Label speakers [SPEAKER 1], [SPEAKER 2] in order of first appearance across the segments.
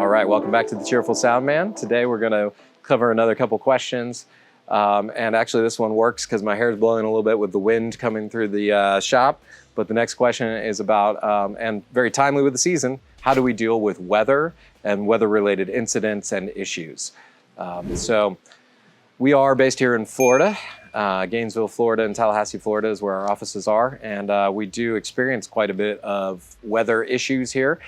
[SPEAKER 1] All right, welcome back to the Cheerful Sound Man. Today we're going to cover another couple questions. And actually this one works because my hair is blowing a little bit with the wind coming through the shop. But the next question is about, and very timely with the season, how do we deal with weather and weather-related incidents and issues? So we are based here in Florida. Gainesville, Florida, and Tallahassee, Florida is where our offices are. And we do experience quite a bit of weather issues here.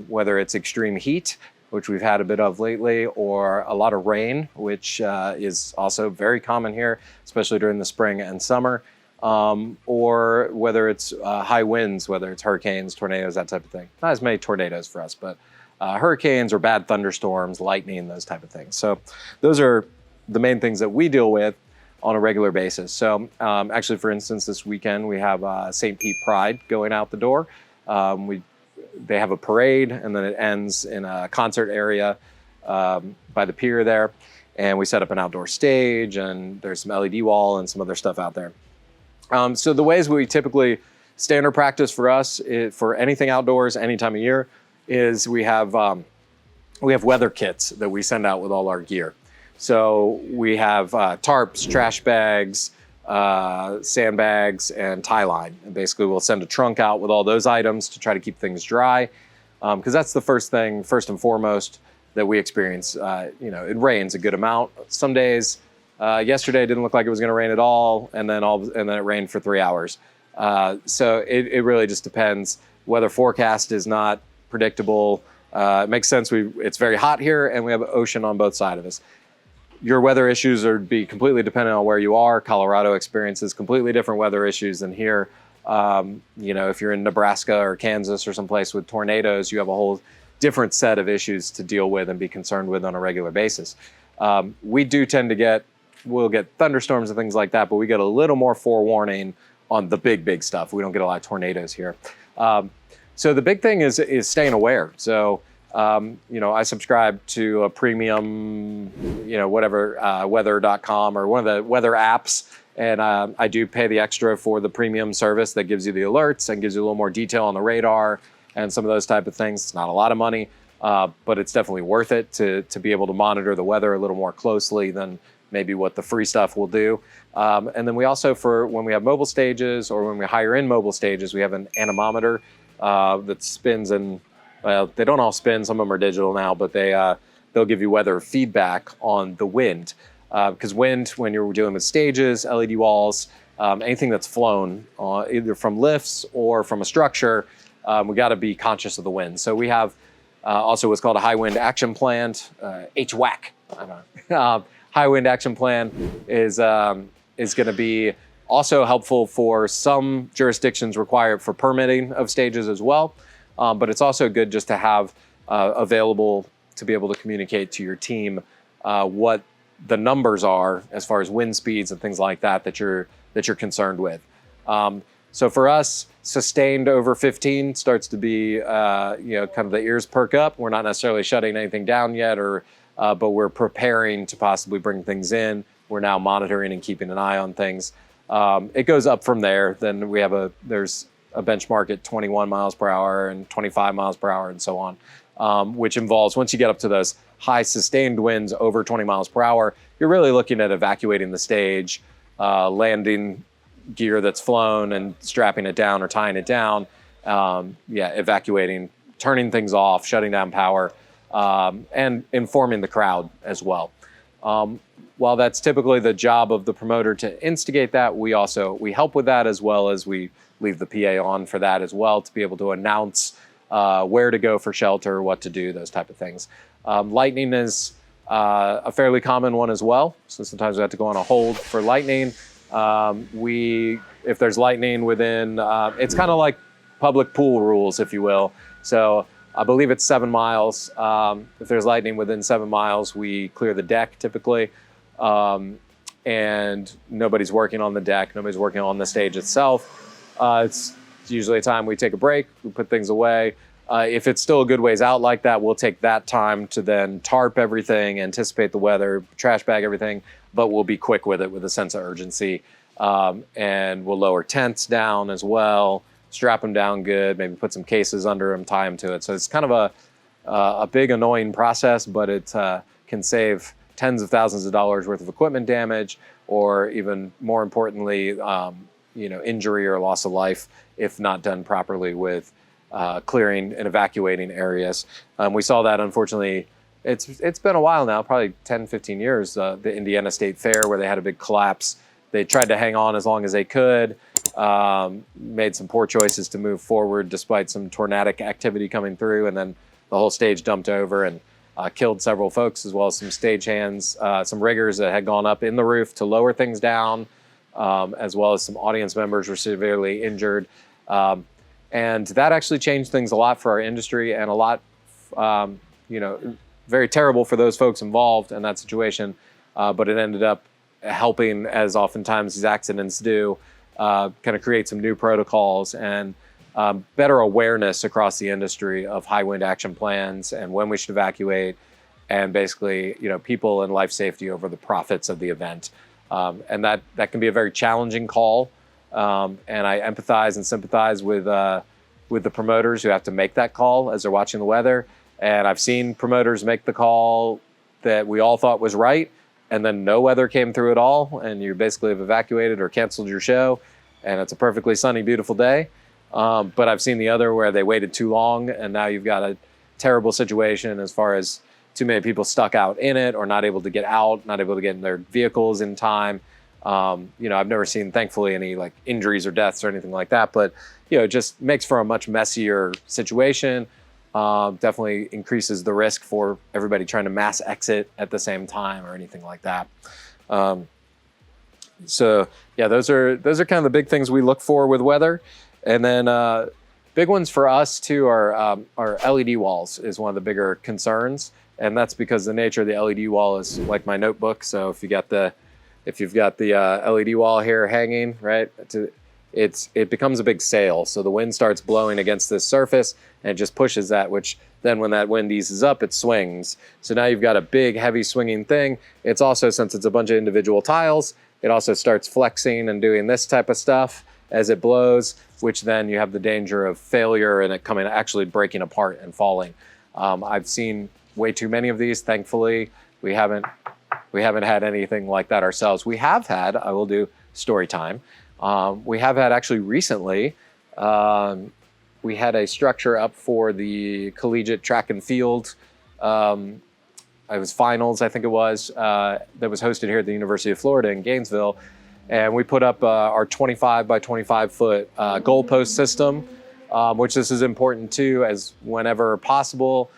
[SPEAKER 1] Whether it's extreme heat, which we've had a bit of lately, or a lot of rain, which is also very common here, especially during the spring and summer, or whether it's high winds, whether it's hurricanes, tornadoes, that type of thing. Not as many tornadoes for us, but hurricanes or bad thunderstorms, lightning, those type of things. So those are the main things that we deal with on a regular basis. So actually, for instance, this weekend we have St. Pete Pride going out the door. They have a parade, and then it ends in a concert area by the pier there. And we set up an outdoor stage, and there's some LED wall and some other stuff out there. So the ways we typically, standard practice for us, for anything outdoors, any time of year, is we have weather kits that we send out with all our gear. So we have tarps, trash bags, sandbags, and tie line. And basically we'll send a trunk out with all those items to try to keep things dry. Because that's the first and foremost that we experience. It rains a good amount. Some days, yesterday it didn't look like it was going to rain at all, and then it rained for 3 hours. So it really just depends. Weather forecast is not predictable. It makes sense. It's very hot here, and we have an ocean on both sides of us. Your weather issues would be completely dependent on where you are. Colorado experiences completely different weather issues than here. If you're in Nebraska or Kansas or someplace with tornadoes, you have a whole different set of issues to deal with and be concerned with on a regular basis. We do tend to we'll get thunderstorms and things like that, but we get a little more forewarning on the big stuff. We don't get a lot of tornadoes here. So the big thing is staying aware. So I subscribe to a premium, weather.com or one of the weather apps. And I do pay the extra for the premium service that gives you the alerts and gives you a little more detail on the radar and some of those type of things. It's not a lot of money, but it's definitely worth it to be able to monitor the weather a little more closely than maybe what the free stuff will do. And then we also, for when we have mobile stages or when we hire in mobile stages, we have an anemometer that spins and, well, they don't all spin. Some of them are digital now, but they'll give you weather feedback on the wind. Because wind, when you're dealing with stages, LED walls, anything that's flown either from lifts or from a structure, we got to be conscious of the wind. So we have also what's called a high wind action plan, HWAC. I don't know. High wind action plan is going to be also helpful for some jurisdictions required for permitting of stages as well. But it's also good just to have available to be able to communicate to your team what the numbers are as far as wind speeds and things like that you're concerned with. So for us, sustained over 15 starts to be kind of the ears perk up. We're not necessarily shutting anything down yet, but we're preparing to possibly bring things in. We're now monitoring and keeping an eye on things. It goes up from there. Then there's a benchmark at 21 miles per hour and 25 miles per hour and so on, which involves, once you get up to those high sustained winds over 20 miles per hour, you're really looking at evacuating the stage, landing gear that's flown and strapping it down or tying it down, evacuating, turning things off, shutting down power, and informing the crowd as well. While that's typically the job of the promoter to instigate that, we help with that, as well as we leave the PA on for that as well, to be able to announce where to go for shelter, what to do, those type of things. Lightning is a fairly common one as well. So sometimes we have to go on a hold for lightning. If there's lightning within, it's kind of like public pool rules, if you will. So I believe it's 7 miles. If there's lightning within 7 miles, we clear the deck typically. And nobody's working on the deck. Nobody's working on the stage itself. It's usually a time we take a break, we put things away. If it's still a good ways out like that, we'll take that time to then tarp everything, anticipate the weather, trash bag everything, but we'll be quick with it with a sense of urgency. And we'll lower tents down as well, strap them down good, maybe put some cases under them, tie them to it. So it's kind of a big annoying process, but it can save tens of thousands of dollars worth of equipment damage, or even more importantly, injury or loss of life if not done properly with clearing and evacuating areas. We saw that, unfortunately. It's been a while now, probably 10, 15 years, the Indiana State Fair, where they had a big collapse. They tried to hang on as long as they could, made some poor choices to move forward despite some tornadic activity coming through, and then the whole stage dumped over and killed several folks, as well as some stagehands, some riggers that had gone up in the roof to lower things down, as well as some audience members were severely injured. And that actually changed things a lot for our industry, and a lot, very terrible for those folks involved in that situation, but it ended up helping, as oftentimes these accidents do, kind of create some new protocols and better awareness across the industry of high wind action plans and when we should evacuate, and basically, people and life safety over the profits of the event. And that can be a very challenging call. And I empathize and sympathize with the promoters who have to make that call as they're watching the weather. And I've seen promoters make the call that we all thought was right, and then no weather came through at all, and you basically have evacuated or canceled your show, and it's a perfectly sunny, beautiful day. But I've seen the other where they waited too long, and now you've got a terrible situation as far as too many people stuck out in it or not able to get out, not able to get in their vehicles in time. I've never seen, thankfully, any like injuries or deaths or anything like that, but it just makes for a much messier situation. Definitely increases the risk for everybody trying to mass exit at the same time or anything like that. So yeah, those are kind of the big things we look for with weather. And then big ones for us too are LED walls is one of the bigger concerns, and that's because the nature of the LED wall is like my notebook. So if you've got the LED wall here hanging, right, it becomes a big sail. So the wind starts blowing against this surface and it just pushes that, which then when that wind eases up, it swings. So now you've got a big, heavy swinging thing. It's also, since it's a bunch of individual tiles, it also starts flexing and doing this type of stuff as it blows, which then you have the danger of failure and it actually breaking apart and falling. I've seen way too many of these. Thankfully, we haven't had anything like that ourselves. We have had, I will do story time. We have had actually recently, we had a structure up for the collegiate track and field. It was finals, I think it was, that was hosted here at the University of Florida in Gainesville. And we put up our 25 by 25 foot goalpost system, which this is important too, as whenever possible,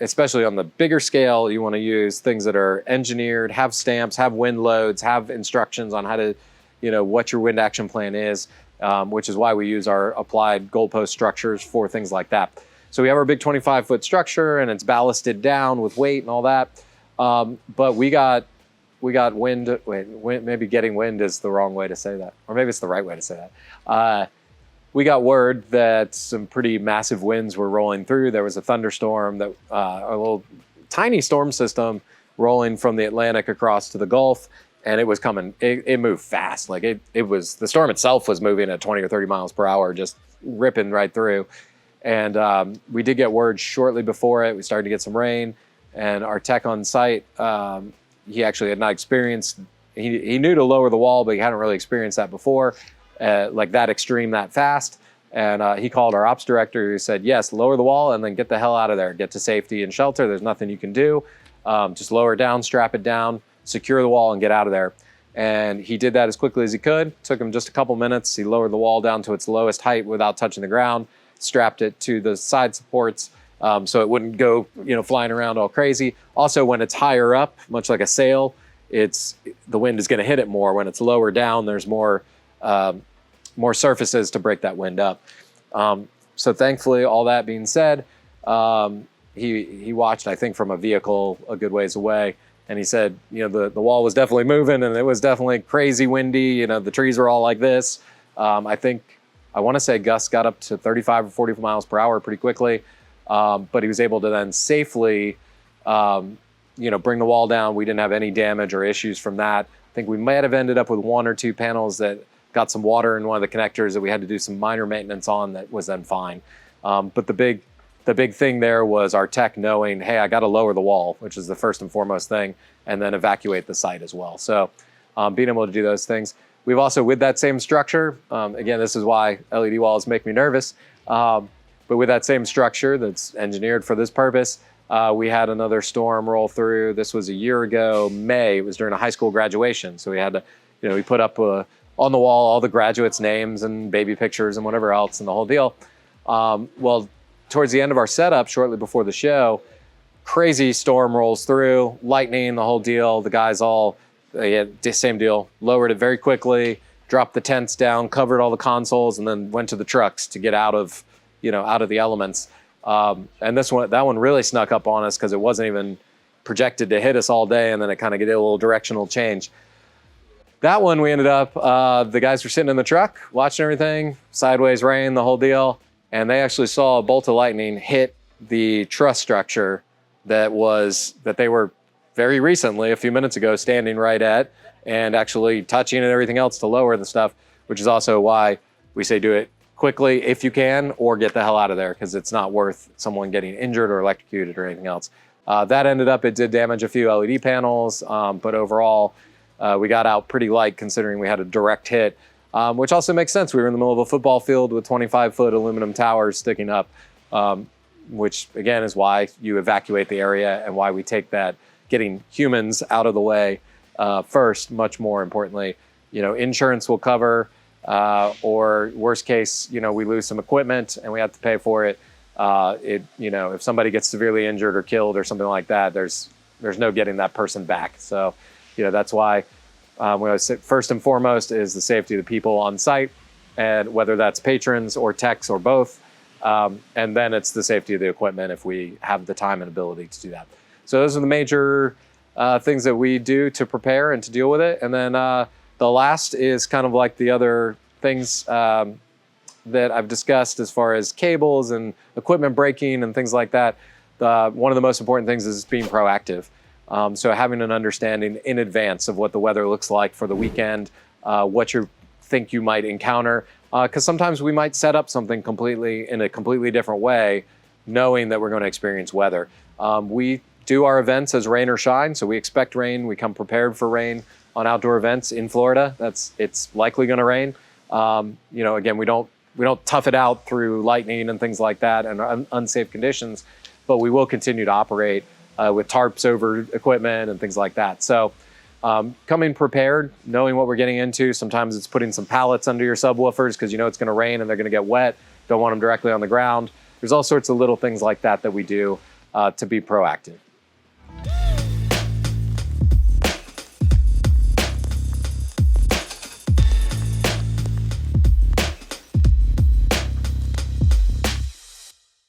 [SPEAKER 1] especially on the bigger scale, you want to use things that are engineered, have stamps, have wind loads, have instructions on how to, what your wind action plan is, which is why we use our applied goalpost structures for things like that. So we have our big 25-foot structure, and it's ballasted down with weight and all that. But we got wind. Maybe getting wind is the wrong way to say that, or maybe it's the right way to say that. We got word that some pretty massive winds were rolling through. There was a thunderstorm, that a little tiny storm system rolling from the Atlantic across to the Gulf, and it was coming. It moved fast. Like the storm itself was moving at 20 or 30 miles per hour, just ripping right through. And we did get word shortly before it. We started to get some rain, and our tech on site, he actually had not experienced. He knew to lower the wall, but he hadn't really experienced that before. Like that extreme, that fast. And he called our ops director, who said, yes, lower the wall and then get the hell out of there. Get to safety and shelter. There's nothing you can do. Just lower it down, strap it down, secure the wall, and get out of there. And he did that as quickly as he could. Took him just a couple minutes. He lowered the wall down to its lowest height without touching the ground, strapped it to the side supports so it wouldn't go flying around all crazy. Also, when it's higher up, much like a sail, the wind is going to hit it more. When it's lower down, there's more surfaces to break that wind up. So thankfully, all that being said, he watched, I think, from a vehicle a good ways away, and he said, the wall was definitely moving, and it was definitely crazy windy. The trees were all like this. I want to say gusts got up to 35 or 40 miles per hour pretty quickly, but he was able to then safely, bring the wall down. We didn't have any damage or issues from that. I think we might have ended up with one or two panels that got some water in one of the connectors that we had to do some minor maintenance on. That was then fine. But the the big thing there was our tech knowing, hey, I got to lower the wall, which is the first and foremost thing, and then evacuate the site as well. So being able to do those things. We've also, with that same structure, again, this is why LED walls make me nervous, but with that same structure that's engineered for this purpose, we had another storm roll through. This was a year ago, May. It was during a high school graduation. So we had to, we put up on the wall all the graduates' names and baby pictures and whatever else and the whole deal. Well, towards the end of our setup, shortly before the show, crazy storm rolls through, lightning, the whole deal. The guys all, same deal, lowered it very quickly, dropped the tents down, covered all the consoles, and then went to the trucks to get out of the elements. And that one really snuck up on us because it wasn't even projected to hit us all day, and then it kind of did a little directional change. That one, we ended up, the guys were sitting in the truck, watching everything, sideways rain, the whole deal, and they actually saw a bolt of lightning hit the truss structure that they were very recently, a few minutes ago, standing right at, and actually touching and everything else to lower the stuff, which is also why we say do it quickly if you can, or get the hell out of there, because it's not worth someone getting injured or electrocuted or anything else. That ended up, it did damage a few LED panels, but overall, we got out pretty light considering we had a direct hit, which also makes sense. We were in the middle of a football field with 25-foot aluminum towers sticking up, which again is why you evacuate the area and why we take that, getting humans out of the way first, much more importantly. Insurance will cover, or worst case, we lose some equipment and we have to pay for it. If somebody gets severely injured or killed or something like that, there's no getting that person back. So, that's why first and foremost is the safety of the people on site, and whether that's patrons or techs or both. And then it's the safety of the equipment if we have the time and ability to do that. So those are the major things that we do to prepare and to deal with it. And then the last is kind of like the other things that I've discussed as far as cables and equipment breaking and things like that. One of the most important things is being proactive. So having an understanding in advance of what the weather looks like for the weekend, what you think you might encounter, because sometimes we might set up something in a completely different way, knowing that we're going to experience weather. We do our events as rain or shine, so we expect rain. We come prepared for rain on outdoor events in Florida. It's likely going to rain. Again, we don't tough it out through lightning and things like that and unsafe conditions, but we will continue to operate with tarps over equipment and things like that. So coming prepared, knowing what we're getting into. Sometimes it's putting some pallets under your subwoofers because it's going to rain and they're going to get wet. Don't want them directly on the ground. There's all sorts of little things like that we do to be proactive.